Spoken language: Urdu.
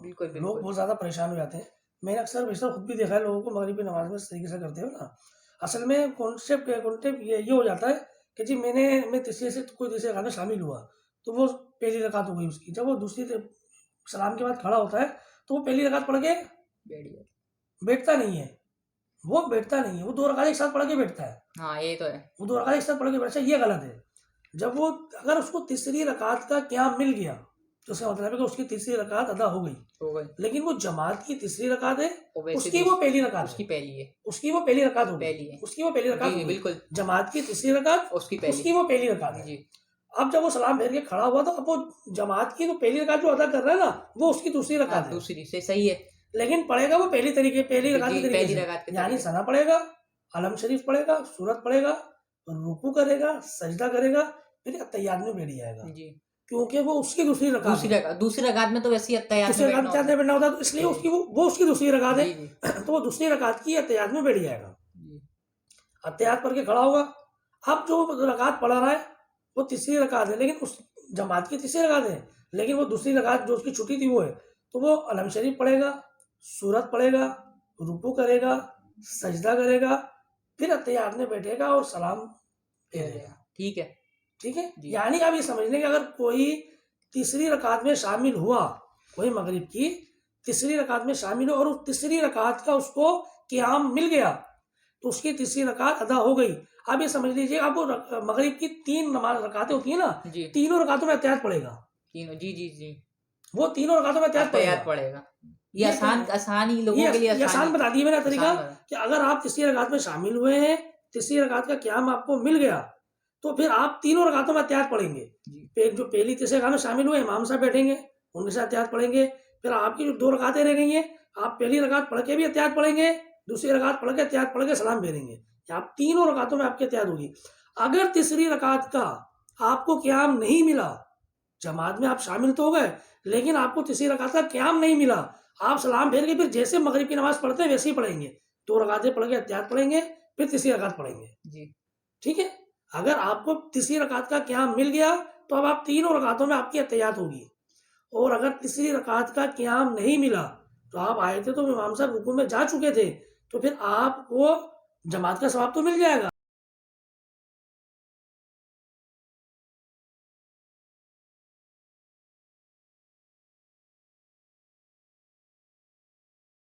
بالکل لوگ بالکل بہت زیادہ پریشان ہو جاتے ہیں. میں نے اکثر بیشتر خود بھی دیکھا ہے لوگوں کو مغرب کی نماز میں اس طریقے سے کرتے ہو نا. اصل میں کانسیپٹ یہ ہو جاتا ہے کہ جی میں تیسرے سے کوئی تیسرے رکعت میں شامل ہوا تو وہ پہلی رکعت ہو گئی اس کی. جب وہ دوسری سلام کے بعد کھڑا ہوتا ہے تو وہ پہلی رکعت پڑھ کے بیٹھ گیا. بیٹھتا نہیں ہے. وہ بیٹھتا نہیں ہے, وہ 2 رکعت ایک ساتھ پڑھ کے بیٹھتا ہے. ہاں یہ تو ہے. وہ 2 رکعت ایک ساتھ پڑھ کے بیٹھتا ہے, یہ غلط ہے. جب وہ اگر اس کو تیسری رکعت کا قیام مل گیا تو اس کا مطلب ہے کہ اس کی تیسری رکعت ادا ہو گئی. ہو گئی. لیکن وہ جماعت کی تیسری رکعت ہے, وہ اس ویسے کی وہ پہلی رکعت اس کی پہلی ہے. اس کی وہ پہلی رکعت ہوگی. پہلی ہے. اس کی وہ پہلی رکعت جی جی ہوگی. بالکل. جماعت کی تیسری رکعت اس کی اس کی وہ پہلی رکعت ہے. جی. اب جب وہ سلام پھیر کے کھڑا ہوا تو اب وہ جماعت کی تو پہلی رکعت جو ادا کر رہا ہے نا وہ اس کی دوسری رکعت ہے. دوسری سے صحیح ہے. لیکن پڑھے گا وہ پہلی رکعت کے طریقے سے, یعنی ثنا پڑھے گا, علم شریف پڑھے گا, سورت پڑھے گا, رکوع کرے گا, سجدہ کرے گا, پھر اتحیات میں بیٹھ جائے گا. جی. کیونکہ وہ اس کی دوسری رکعت ہے. دوسری رکعت میں تو ویسے ہی اتحیات میں بیٹھنا ہوتا ہے, تو اس لیے وہ اس کی دوسری رکعت ہے. تو وہ دوسری رکعت کی اتحیات میں بیٹھ جائے گا. اتحیات پڑھ کے کھڑا ہوگا. اب جو رکعت پڑھا رہا ہے وہ تیسری رکعت ہے, لیکن اس جماعت کی تیسری رکعت ہے, لیکن وہ دوسری رکعت جو اس کی چھٹی تھی وہ ہے. تو وہ علم شریف پڑھے گا, سورت پڑھے گا, رکوع کرے گا, سجدہ کرے گا, پھر اتحیات میں بیٹھے گا اور سلام پھیرے گا. ٹھیک ہے. ٹھیک ہے. یعنی آپ یہ سمجھ لیں کہ اگر کوئی تیسری رکعت میں شامل ہوا, کوئی مغرب کی تیسری رکعت میں شامل ہو اور اس تیسری رکعت کا اس کو قیام مل گیا تو اس کی تیسری رکعت ادا ہو گئی. آپ یہ سمجھ لیجئے, اب وہ مغرب کی 3 نماز رکعتیں ہوتی ہیں نا, تینوں رکعتوں میں اتحیات پڑھے گا. جی وہ تینوں رکعتوں میں اتحیات پڑھے گا. یہ آسان ہی لوگوں کے لیے آسان بتا دیے میرا طریقہ کہ اگر آپ تیسری رکعت میں شامل ہوئے ہیں, تیسری رکعت کا قیام آپ کو مل گیا تو پھر آپ تینوں رکعتوں میں اتحیات پڑھیں گے. جو پہلی تیسری رکعت میں شامل ہوئے امام صاحب بیٹھیں گے, ان کے ساتھ اتحیات پڑھیں گے. پھر آپ کی جو 2 رکعتیں رہ گئی ہیں, آپ پہلی رکعت پڑھ کے بھی اتحیات پڑھیں گے, دوسری رکعت پڑھ کے اتحیات پڑھ کے سلام پھیریں گے. آپ تینوں رکعتوں میں آپ کی اتحیات ہوگی. اگر تیسری رکعت کا آپ کو قیام نہیں ملا, جماعت میں آپ شامل تو ہو گئے لیکن آپ کو تیسری رکعت کا قیام نہیں ملا, آپ سلام پھیر کے پھر جیسے مغرب کی نماز پڑھتے ہیں ویسے ہی پڑھیں گے. 2 رکعتیں پڑھ کے اتحیات پڑھیں گے, پھر تیسری رکعت پڑھیں گے. جی ٹھیک ہے. اگر آپ کو تیسری رکعت کا قیام مل گیا تو اب آپ تینوں رکعتوں میں آپ کی اتحیات ہوگی. اور اگر تیسری رکعت کا قیام نہیں ملا تو آپ آئے تھے تو امام صاحب رکوع میں جا چکے تھے, تو پھر آپ کو جماعت کا ثواب تو مل جائے گا